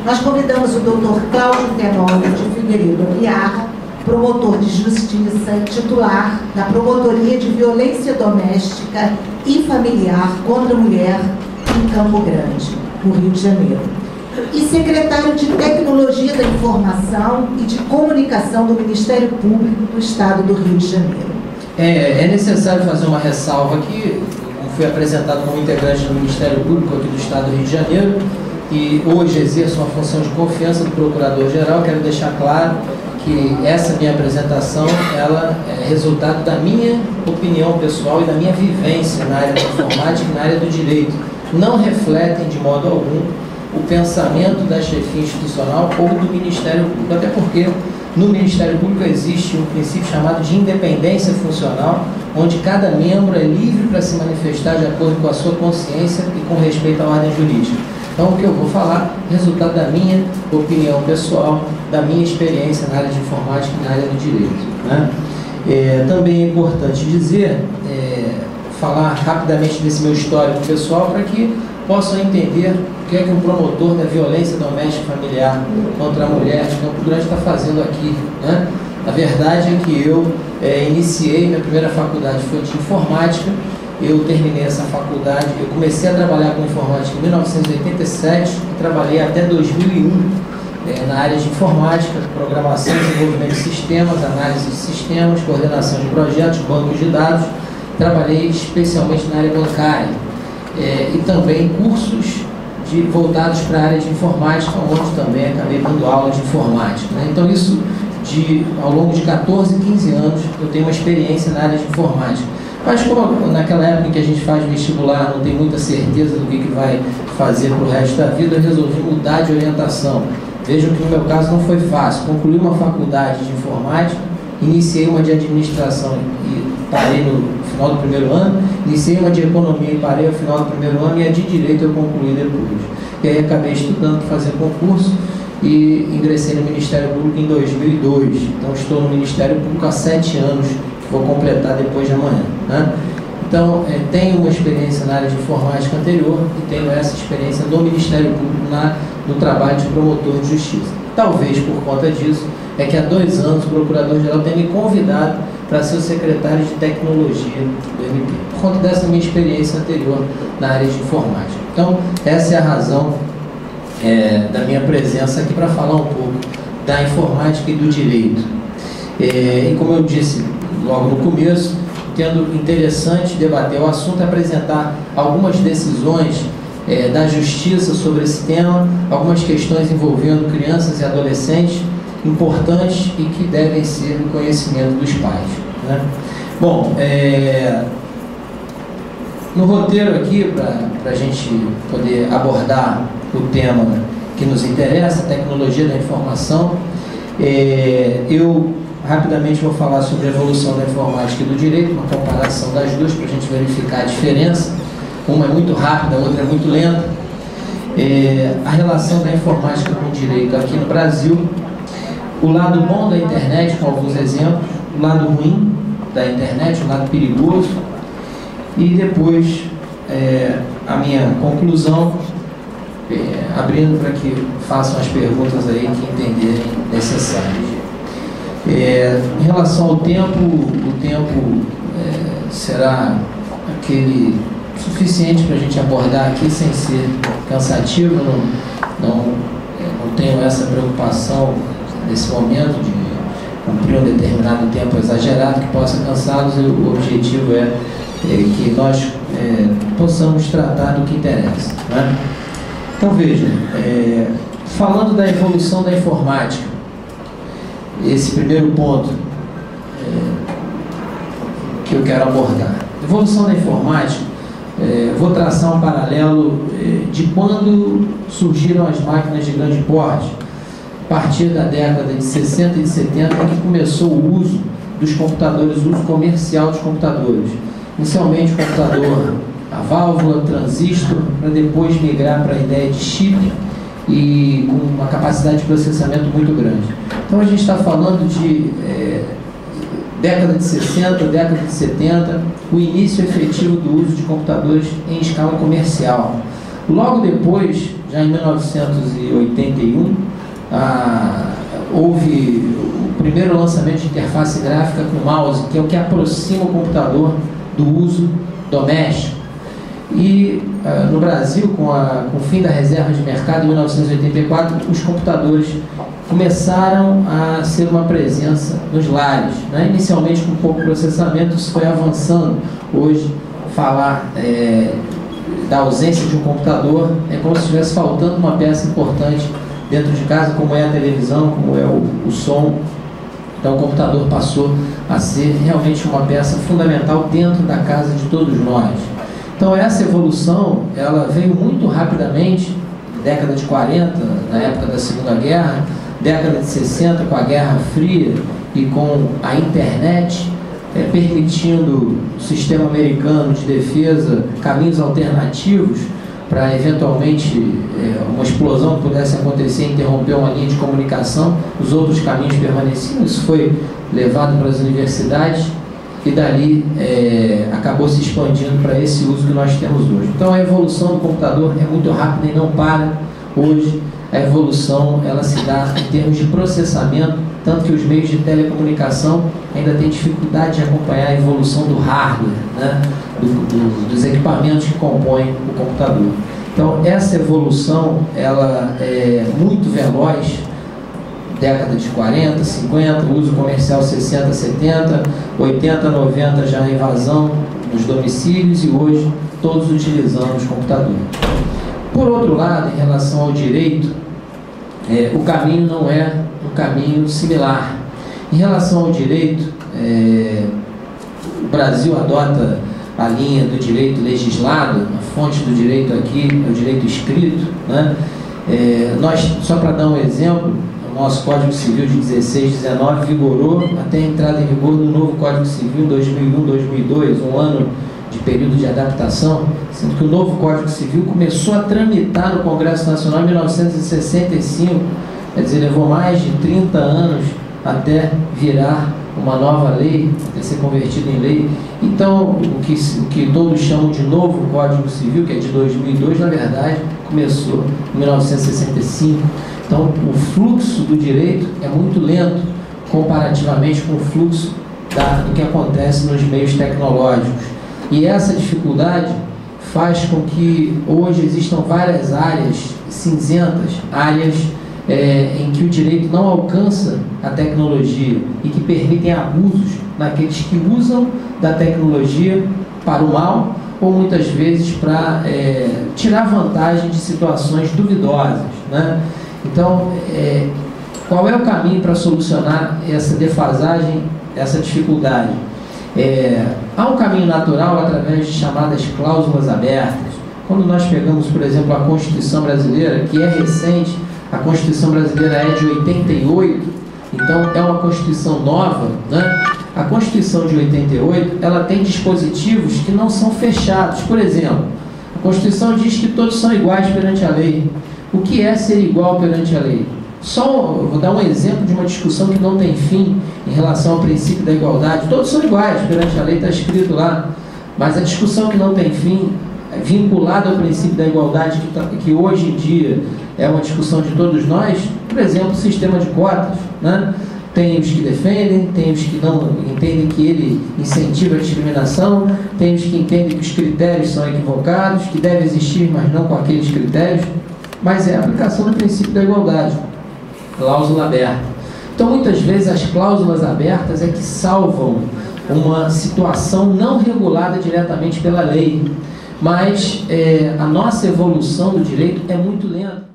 nós convidamos o Dr. Cláudio Tenório de Figueiredo Aguiar, promotor de justiça e titular da Promotoria de Violência Doméstica e Familiar contra a Mulher em Campo Grande, no Rio de Janeiro, e secretário de Tecnologia da Informação e de Comunicação do Ministério Público do Estado do Rio de Janeiro. É necessário fazer uma ressalva aqui. Eu fui apresentado como integrante do Ministério Público aqui do Estado do Rio de Janeiro e hoje exerço uma função de confiança do Procurador-Geral. Quero deixar claro que essa minha apresentação ela é resultado da minha opinião pessoal e da minha vivência na área da informática e na área do direito. Não refletem de modo algum o pensamento da chefia institucional ou do Ministério Público, até porque no Ministério Público existe um princípio chamado de independência funcional, onde cada membro é livre para se manifestar de acordo com a sua consciência e com respeito à ordem jurídica. Então, o que eu vou falar é resultado da minha opinião pessoal, da minha experiência na área de informática e na área do direito, né? Também é importante dizer, falar rapidamente desse meu histórico pessoal para que possam entender o que é que um promotor da violência doméstica e familiar contra a mulher de Campo Grande está fazendo aqui, né? A verdade é que eu iniciei, minha primeira faculdade foi de informática, eu terminei essa faculdade, eu comecei a trabalhar com informática em 1987 e trabalhei até 2001 na área de informática, programação, desenvolvimento de sistemas, análise de sistemas, coordenação de projetos, bancos de dados. Trabalhei especialmente na área bancária e também cursos voltados para a área de informática, onde também acabei dando aula de informática, né? Então isso, ao longo de 14, 15 anos, eu tenho uma experiência na área de informática. Mas como naquela época em que a gente faz vestibular, não tem muita certeza do que vai fazer para o resto da vida, eu resolvi mudar de orientação. Vejam que no meu caso não foi fácil. Concluí uma faculdade de informática, iniciei uma de administração e parei no final do primeiro ano, iniciei uma de economia e parei ao final do primeiro ano, e a de direito eu concluí depois. E aí acabei estudando para fazer concurso e ingressei no Ministério Público em 2002. Então estou no Ministério Público há 7 anos, vou completar depois de amanhã, né? Então, tenho uma experiência na área de informática anterior e tenho essa experiência no Ministério Público no trabalho de promotor de justiça. Talvez por conta disso, é que há 2 anos o Procurador-Geral tem me convidado para ser o secretário de Tecnologia do MP, por conta dessa minha experiência anterior na área de informática. Então, essa é a razão da minha presença aqui para falar um pouco da informática e do direito. E como eu disse logo no começo, tendo interessante debater o assunto, apresentar algumas decisões da Justiça sobre esse tema, algumas questões envolvendo crianças e adolescentes importantes e que devem ser do conhecimento dos pais, né? Bom, no roteiro aqui, para a gente poder abordar o tema que nos interessa, a tecnologia da informação, eu rapidamente vou falar sobre a evolução da informática e do direito, uma comparação das duas para a gente verificar a diferença. Uma é muito rápida, a outra é muito lenta. A relação da informática com o direito aqui no Brasil, o lado bom da internet, com alguns exemplos, o lado ruim da internet, o lado perigoso, e depois a minha conclusão, abrindo para que façam as perguntas aí que entenderem necessárias. Em relação ao tempo, o tempo será aquele suficiente para a gente abordar aqui sem ser cansativo. Não tenho essa preocupação nesse momento de cumprir um determinado tempo exagerado que possa cansá-los. O objetivo é que nós possamos tratar do que interessa, né? Então vejam, falando da evolução da informática, esse primeiro ponto que eu quero abordar. Evolução da informática, vou traçar um paralelo de quando surgiram as máquinas de grande porte, a partir da década de 60 e de 70, que começou o uso dos computadores, o uso comercial dos computadores. Inicialmente o computador a válvula, transistor, para depois migrar para a ideia de chip e com uma capacidade de processamento muito grande. Então a gente está falando de década de 60, década de 70, o início efetivo do uso de computadores em escala comercial. Logo depois, já em 1981, houve o primeiro lançamento de interface gráfica com mouse, que é o que aproxima o computador do uso doméstico. E no Brasil, com o fim da reserva de mercado em 1984, os computadores começaram a ser uma presença nos lares, né? Inicialmente com pouco processamento, isso foi avançando. Hoje, falar da ausência de um computador é como se estivesse faltando uma peça importante dentro de casa, como é a televisão, como é o som. Então o computador passou a ser realmente uma peça fundamental dentro da casa de todos nós. Então essa evolução, ela veio muito rapidamente, década de 40, na época da Segunda Guerra, década de 60 com a Guerra Fria e com a internet, permitindo o sistema americano de defesa caminhos alternativos para eventualmente uma explosão que pudesse acontecer e interromper uma linha de comunicação. Os outros caminhos permaneciam. Isso foi levado para as universidades e dali acabou se expandindo para esse uso que nós temos hoje. Então a evolução do computador é muito rápida e não para. Hoje a evolução ela se dá em termos de processamento, tanto que os meios de telecomunicação ainda têm dificuldade de acompanhar a evolução do hardware, né? dos equipamentos que compõem o computador. Então essa evolução ela é muito veloz, década de 40, 50, uso comercial 60, 70, 80, 90 já a invasão nos domicílios e hoje todos utilizamos computador. Por outro lado, em relação ao direito, o caminho não é um caminho similar. Em relação ao direito, o Brasil adota a linha do direito legislado, a fonte do direito aqui é o direito escrito, né? Nós, só para dar um exemplo, o nosso Código Civil de 16, 19 vigorou até a entrada em vigor do novo Código Civil em 2001, 2002, um ano de período de adaptação, sendo que o novo Código Civil começou a tramitar no Congresso Nacional em 1965, quer dizer, levou mais de 30 anos até virar uma nova lei, até ser convertido em lei. Então, o que todos chamam de novo Código Civil, que é de 2002, na verdade, começou em 1965. Então, o fluxo do direito é muito lento, comparativamente com o fluxo do que acontece nos meios tecnológicos. E essa dificuldade faz com que hoje existam várias áreas cinzentas, áreas em que o direito não alcança a tecnologia e que permitem abusos naqueles que usam da tecnologia para o mal ou muitas vezes para tirar vantagem de situações duvidosas, né? Então, qual é o caminho para solucionar essa defasagem, essa dificuldade? Há um caminho natural através de chamadas cláusulas abertas. Quando nós pegamos, por exemplo, a Constituição Brasileira, que é recente, a Constituição Brasileira é de 88, então é uma Constituição nova, né? A Constituição de 88, ela tem dispositivos que não são fechados. Por exemplo, a Constituição diz que todos são iguais perante a lei. O que é ser igual perante a lei? Vou dar um exemplo de uma discussão que não tem fim em relação ao princípio da igualdade. Todos são iguais perante a lei, está escrito lá. Mas a discussão que não tem fim, vinculada ao princípio da igualdade, que hoje em dia é uma discussão de todos nós, por exemplo, o sistema de cotas, né? Tem os que defendem, tem os que não entendem que ele incentiva a discriminação, tem os que entendem que os critérios são equivocados, que deve existir, mas não com aqueles critérios. Mas é a aplicação do princípio da igualdade, cláusula aberta. Então, muitas vezes, as cláusulas abertas é que salvam uma situação não regulada diretamente pela lei. Mas a nossa evolução do direito é muito lenta.